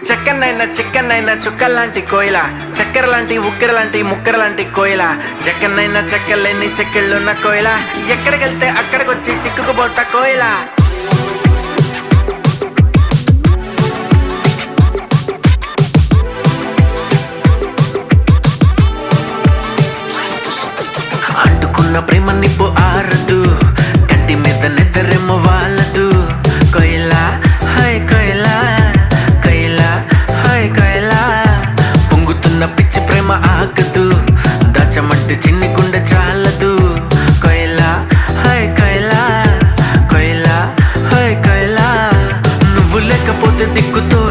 చెక్కనైనా చిక్కనైనా చుక్కల్లాంటి కోయిల, చక్కెర లాంటి ఉక్కెర లాంటి ముక్కెర లాంటి కోయిల, జక్కనైనా చెక్కలేని చెక్కిళ్ళున్న కోయిల, ఎక్కడికెళ్తే అక్కడికొచ్చి చిక్కుకుపోట కోయిల. అంటుకున్న ప్రేమ నిప్పు ఆరదు, కంటి మీద నిద్రెమ్మ వాళ్ళదు. కోయిలా హాయ్ కోయిలా, కోయిలా హాయ్ కోయిలా, పొంగుతున్న పిచ్చి ప్రేమ ఆగదు, దాచమంటే చిన్ని గుండె చాలదు. కోయిలా హాయ్ కోయిలా, కోయిలా హాయ్ కోయిలా, నువ్వు లేకపోతే దిక్కుతో